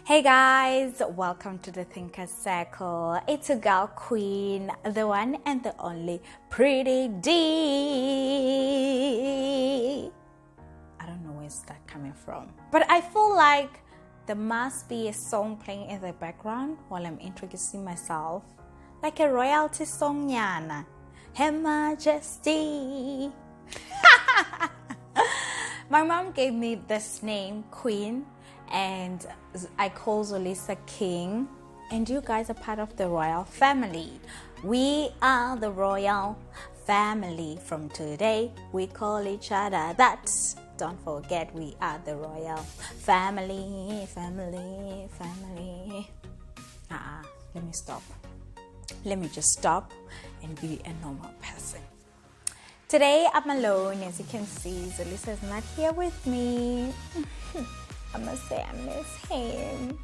Hey guys, welcome to the Thinker Circle. It's a girl queen, the one and the only Pretty D. I don't know where's that coming from, but I feel like there must be a song playing in the background while I'm introducing myself, like a royalty song, Yana. Her Majesty. My mom gave me this name, Queen, and I call Zolisa King, and you guys are part of the royal family. We are the royal family. From today, we call each other that. Don't forget, we are the royal family. Let me stop. Let me just stop and be a normal person. Today, I'm alone. As you can see, Zolisa is not here with me. I must say I miss him,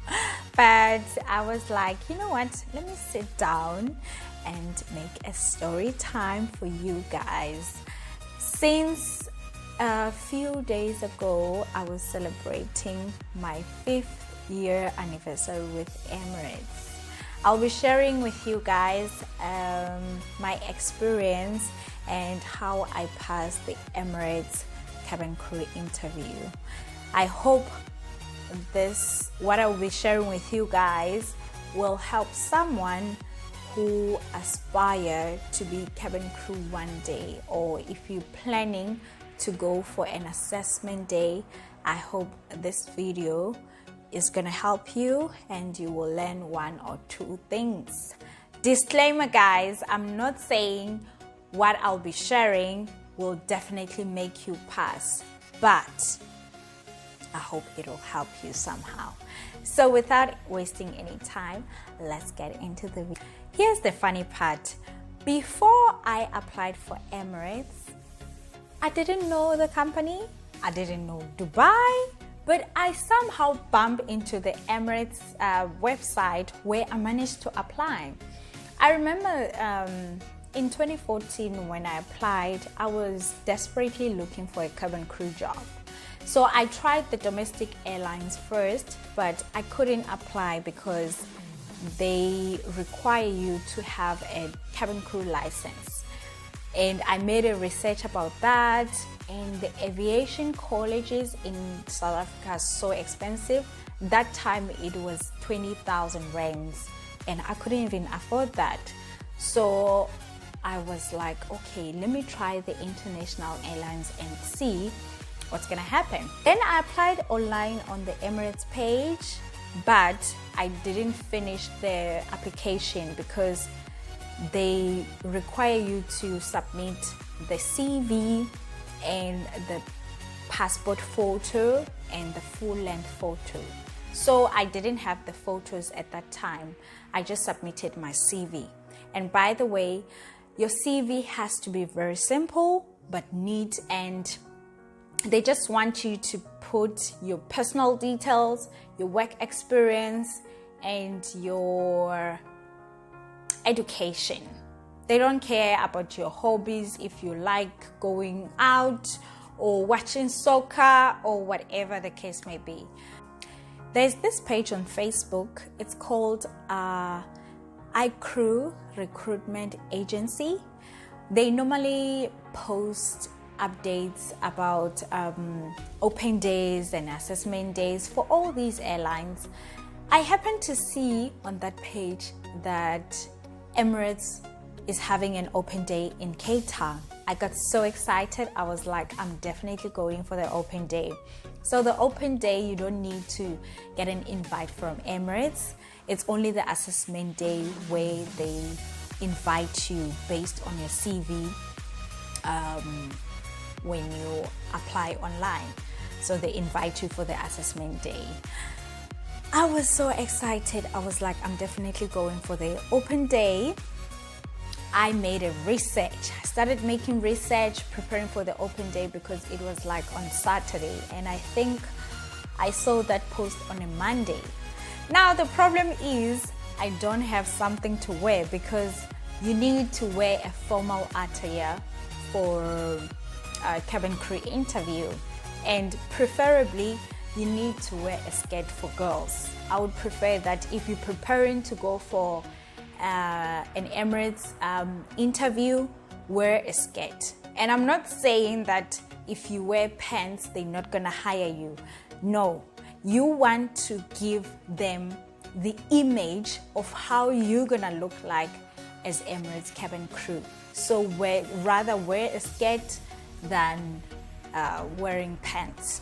but I was like, you know what, let me sit down and make a story time for you guys. Since a few days ago, I was celebrating my 5th year anniversary with Emirates. I'll be sharing with you guys my experience and how I passed the Emirates cabin crew interview. I hope what I will be sharing with you guys will help someone who aspire to be cabin crew one day, or if you're planning to go for an assessment day. I hope this video is gonna help you and you will learn 1 or 2 things. Disclaimer guys, I'm not saying what I'll be sharing will definitely make you pass, but I hope it'll help you somehow. So without wasting any time, let's get into the video. Here's the funny part. Before I applied for Emirates, I didn't know the company. I didn't know Dubai, but I somehow bumped into the Emirates website where I managed to apply. I remember in 2014 when I applied, I was desperately looking for a cabin crew job. So I tried the domestic airlines first, but I couldn't apply because they require you to have a cabin crew license. And I made a research about that, and the aviation colleges in South Africa are so expensive. That time it was 20,000 rands, and I couldn't even afford that. So I was like, okay, let me try the international airlines and see what's gonna happen. Then I applied online on the Emirates page, but I didn't finish the application because they require you to submit the CV and the passport photo and the full length photo. So I didn't have the photos at that time. I just submitted my CV. And by the way, your CV has to be very simple but neat, and they just want you to put your personal details, your work experience, and your education. They don't care about your hobbies, if you like going out or watching soccer or whatever the case may be. There's this page on Facebook. It's called iCrew Recruitment Agency. They normally post updates about open days and assessment days for all these airlines. I happened to see on that page that Emirates is having an open day in Cape Town. I got so excited. I was like, I'm definitely going for the open day. So the open day, you don't need to get an invite from Emirates. It's only the assessment day where they invite you based on your CV when you apply online. So they invite you for the assessment day. I was so excited. I was like, I'm definitely going for the open day. I made a research. I started making research, preparing for the open day because it was like on Saturday, and I think I saw that post on a Monday. Now the problem is I don't have something to wear because you need to wear a formal attire for a cabin crew interview, and preferably you need to wear a skirt for girls. I would prefer that if you're preparing to go for an Emirates interview, wear a skirt. And I'm not saying that if you wear pants, they're not gonna hire you. No, you want to give them the image of how you're gonna look like as Emirates cabin crew. So rather wear a skirt than wearing pants.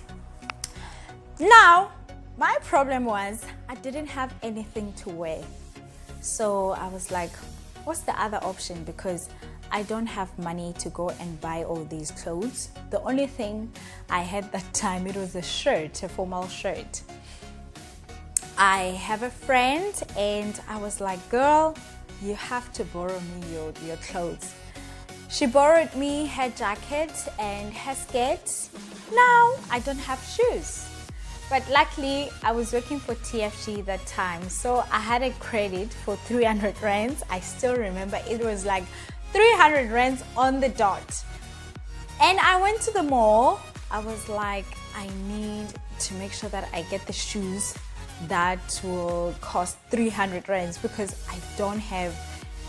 Now, my problem was I didn't have anything to wear. So I was like, what's the other option? Because I don't have money to go and buy all these clothes. The only thing I had that time, it was a shirt, a formal shirt. I have a friend and I was like, girl, you have to borrow me your clothes. She borrowed me her jacket and her skirt. Now I don't have shoes. But luckily, I was working for TFG that time, so I had a credit for 300 rands. I still remember it was like 300 rands on the dot. And I went to the mall. I was like, I need to make sure that I get the shoes that will cost 300 rands because I don't have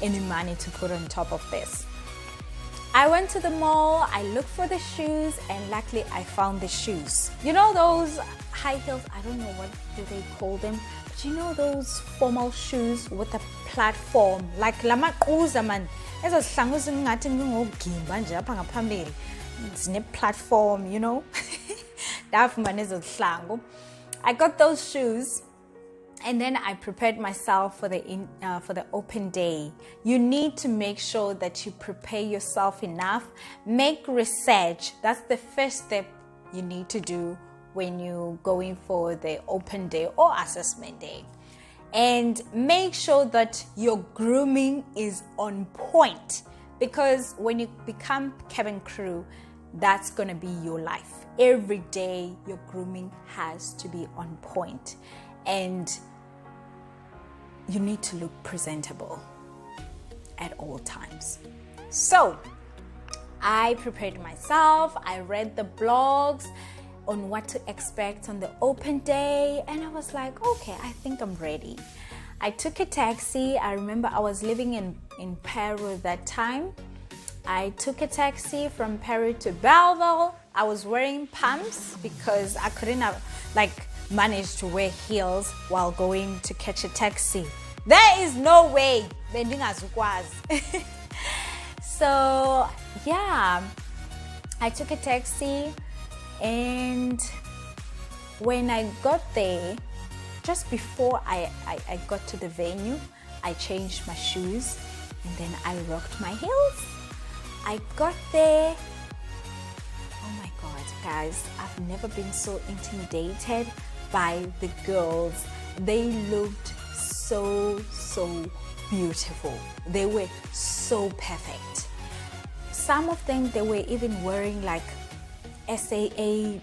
any money to put on top of this. I went to the mall, I looked for the shoes, and luckily I found the shoes. You know those high heels, I don't know what do they call them, but you know those formal shoes with a platform, like lama quza man. Ezo zihlangu zingathi ngingogimba nje apha ngaphambili. Zine platform, you know. Ndafumana ezo zihlangu. I got those shoes. And then I prepared myself for the open day. You need to make sure that you prepare yourself enough. Make research. That's the first step you need to do when you're going for the open day or assessment day. And make sure that your grooming is on point. Because when you become cabin crew, that's going to be your life. Every day, your grooming has to be on point. And you need to look presentable at all times. So I prepared myself. I read the blogs on what to expect on the open day, and I was like, okay, I think I'm ready. I took a taxi. I remember I was living in Peru that time. I took a taxi from Peru to Belleville. I was wearing pumps because I couldn't have managed to wear heels while going to catch a taxi. There is no way. So yeah, I took a taxi, and when I got there, just before I got to the venue, I changed my shoes and then I rocked my heels. I got there. Oh my God, guys, I've never been so intimidated by the girls. They looked so beautiful. They were so perfect. Some of them, they were even wearing like SAA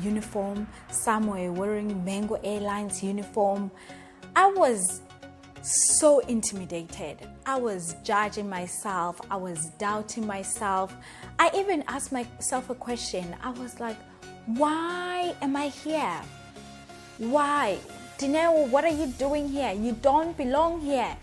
uniform. Some were wearing Mango Airlines uniform. I was so intimidated. I was judging myself. I was doubting myself. I even asked myself a question. I was like, why am I here? Why? Dineo, what are you doing here? You don't belong here.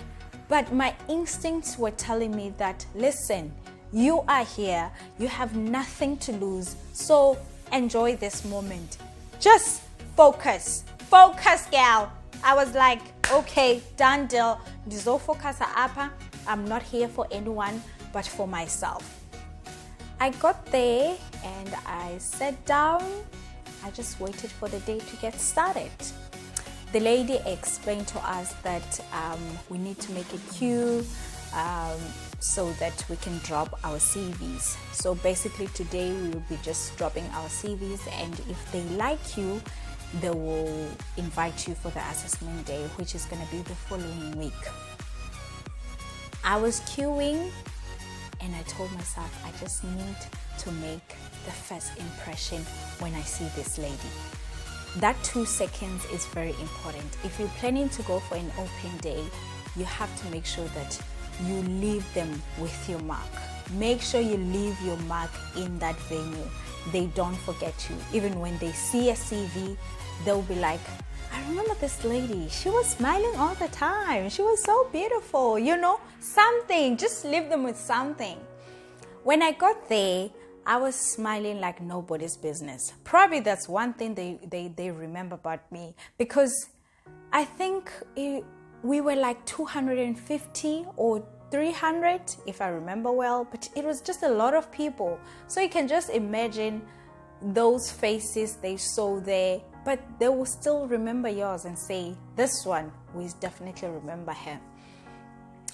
But my instincts were telling me that, listen, you are here. You have nothing to lose. So enjoy this moment. Just focus. Focus, gal. I was like, okay, done deal. Dizo focus apa. I'm not here for anyone but for myself. I got there and I sat down. I just waited for the day to get started. The lady explained to us that we need to make a queue so that we can drop our CVs. So basically today we will be just dropping our CVs, and if they like you, they will invite you for the assessment day, which is going to be the following week. I was queuing and I told myself I just need to make the first impression when I see this lady. That 2 seconds is very important. If you're planning to go for an open day, you have to make sure that you leave them with your mark. Make sure you leave your mark in that venue. they don't forget you. Even when they see a CV, they'll be like, I remember this lady, she was smiling all the time, she was so beautiful, something. Just leave them with something. When I got there, I was smiling like nobody's business. Probably that's one thing they remember about me, because I think we were like 250 or 300, if I remember well, but it was just a lot of people. So you can just imagine those faces they saw there, but they will still remember yours and say, this one, we definitely remember her.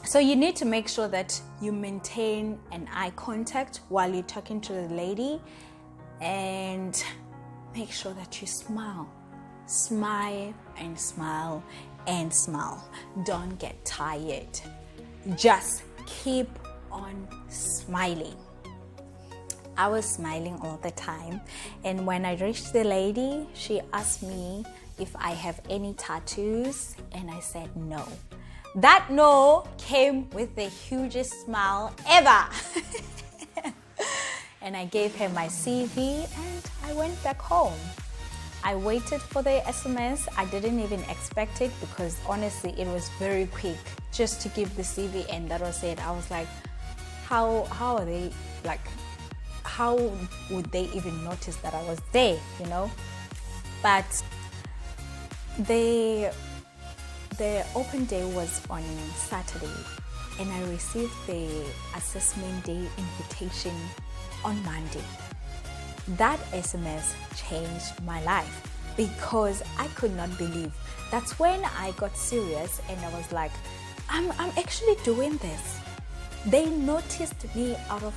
So you need to make sure that you maintain an eye contact while you're talking to the lady, and make sure that you smile. Smile and smile and smile. Don't get tired. Just keep on smiling. I was smiling all the time, and when I reached the lady, she asked me if I have any tattoos, and I said no. That no came with the hugest smile ever. And I gave her my CV and I went back home. I waited for the SMS. I didn't even expect it, because honestly it was very quick just to give the CV, and that was it. I was like, how are they, like, how would they even notice that I was there, But the open day was on Saturday, and I received the assessment day invitation on Monday. That SMS changed my life, because I could not believe. That's when I got serious, and I was like, I'm actually doing this. They noticed me out of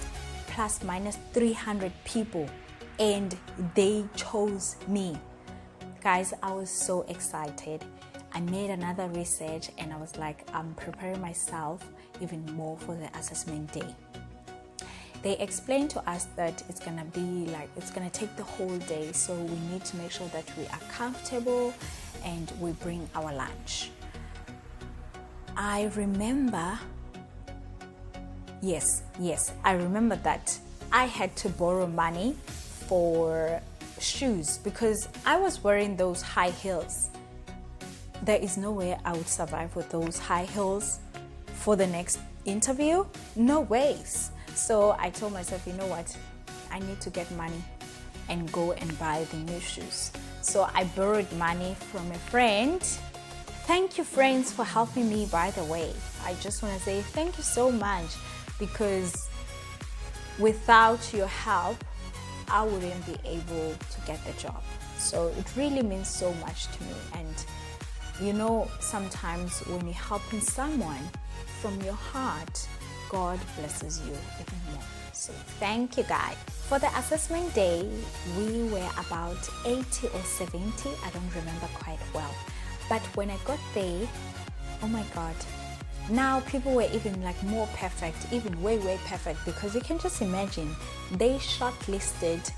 plus minus 300 people, and they chose me. Guys, I was so excited. I made another research, and I was like, I'm preparing myself even more for the assessment day. They explained to us that it's gonna take the whole day, so we need to make sure that we are comfortable and we bring our lunch. I remember, yes, I remember that I had to borrow money for shoes, because I was wearing those high heels. There is no way I would survive with those high heels for the next interview. No ways. So I told myself, you know what? I need to get money and go and buy the new shoes. So I borrowed money from a friend. Thank you, friends, for helping me, by the way. I just want to say thank you so much, because without your help, I wouldn't be able to get the job. So it really means so much to me. And sometimes when you're helping someone from your heart, God blesses you even more. So thank you, guys. For the assessment day, we were about 80 or 70. I don't remember quite well. But when I got there, oh my God, now people were even like more perfect, even way perfect, because you can just imagine they shortlisted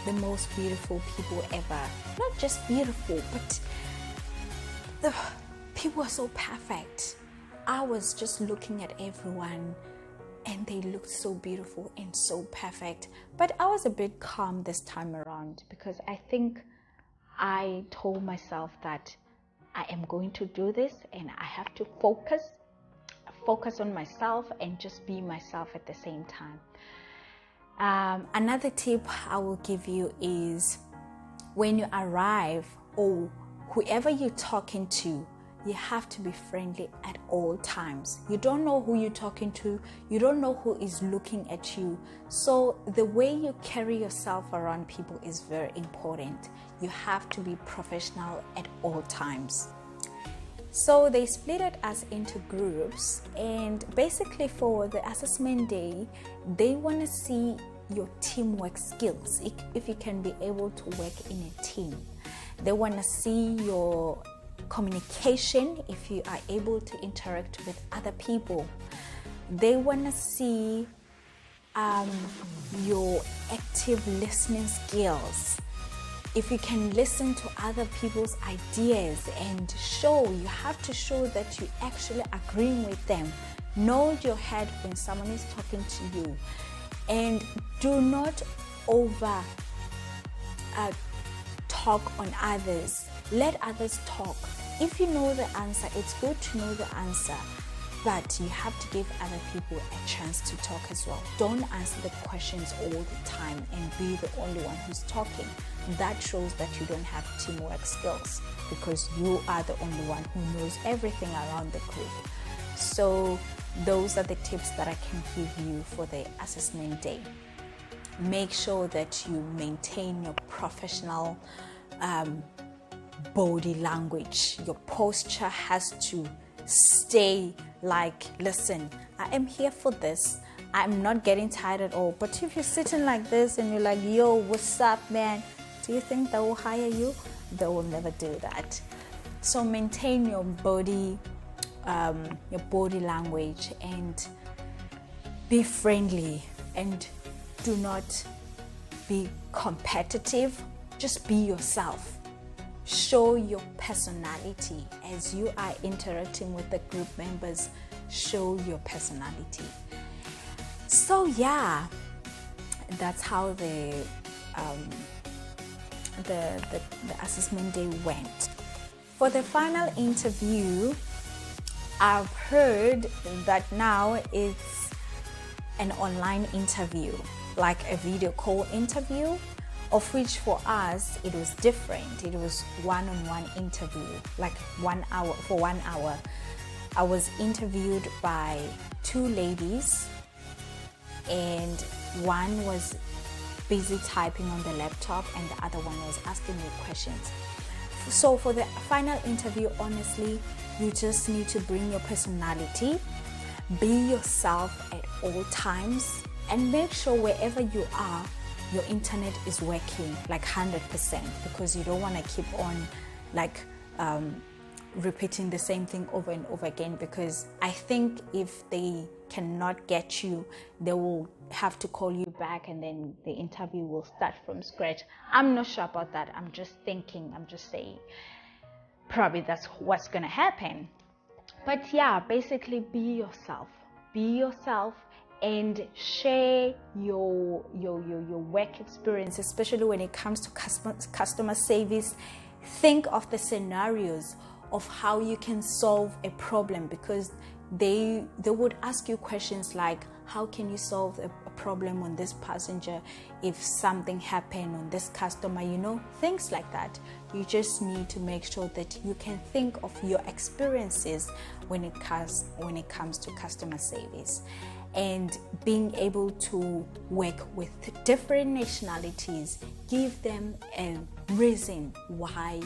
the most beautiful people ever. Not just beautiful, but the people are so perfect. I was just looking at everyone, and they looked so beautiful and so perfect. But I was a bit calm this time around, because I think I told myself that I am going to do this, and I have to focus on myself and just be myself at the same time. Another tip I will give you is, when you arrive, or whoever you're talking to, you have to be friendly at all times. You don't know who you're talking to. You don't know who is looking at you. So the way you carry yourself around people is very important. You have to be professional at all times. So they split us into groups, and basically for the assessment day, they want to see your teamwork skills, if you can be able to work in a team. They want to see your communication, if you are able to interact with other people. They want to see your active listening skills, if you can listen to other people's ideas and you have to show that you actually agreeing with them. Nod your head when someone is talking to you, and do not over talk on others. Let others talk. If you know the answer, it's good to know the answer, but you have to give other people a chance to talk as well. Don't answer the questions all the time and be the only one who's talking. That shows that you don't have teamwork skills, because you are the only one who knows everything around the group. So those are the tips that I can give you for the assessment day. Make sure that you maintain your professional body language. Your posture has to stay like, listen, I am here for this. I'm not getting tired at all. But if you're sitting like this and you're like, yo, what's up, man? Do you think they will hire you? They will never do that. So maintain your body language and be friendly, and do not be competitive. Just be yourself. Show your personality as you are interacting with the group members. Show your personality. So yeah, that's how the assessment day went. For the final interview, I've heard that now it's an online interview, like a video call interview, of which for us it was different. It was one-on-one interview, like 1 hour. For 1 hour, I was interviewed by 2 ladies, and one was busy typing on the laptop and the other one was asking me questions. So for the final interview, honestly, you just need to bring your personality, be yourself at all times, and make sure wherever you are, your internet is working like 100%, because you don't want to keep on like repeating the same thing over and over again, because I think if they cannot get you, they will have to call you back and then the interview will start from scratch. I'm not sure about that. I'm just thinking, I'm just saying, probably that's what's gonna happen. But yeah, basically be yourself and share your work experience, especially when it comes to customer service. Think of the scenarios of how you can solve a problem, because they would ask you questions like, how can you solve a problem on this passenger if something happened on this customer, things like that. You just need to make sure that you can think of your experiences when it comes to customer service, and being able to work with different nationalities. Give them a reason why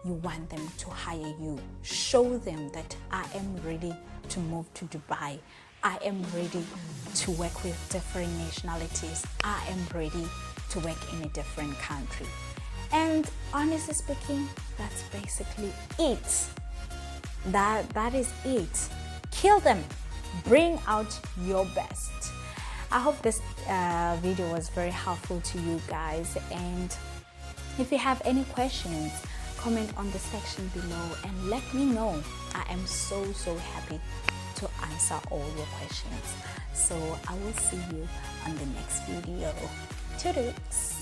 you want them to hire you. Show them that I am ready to move to Dubai. I am ready to work with different nationalities. I am ready to work in a different country. And honestly speaking, that's basically it. That is it. Kill them. Bring out your best. I hope this video was very helpful to you guys, and if you have any questions, comment on the section below and let me know. I am so happy to answer all your questions. So I will see you on the next video. Toodles.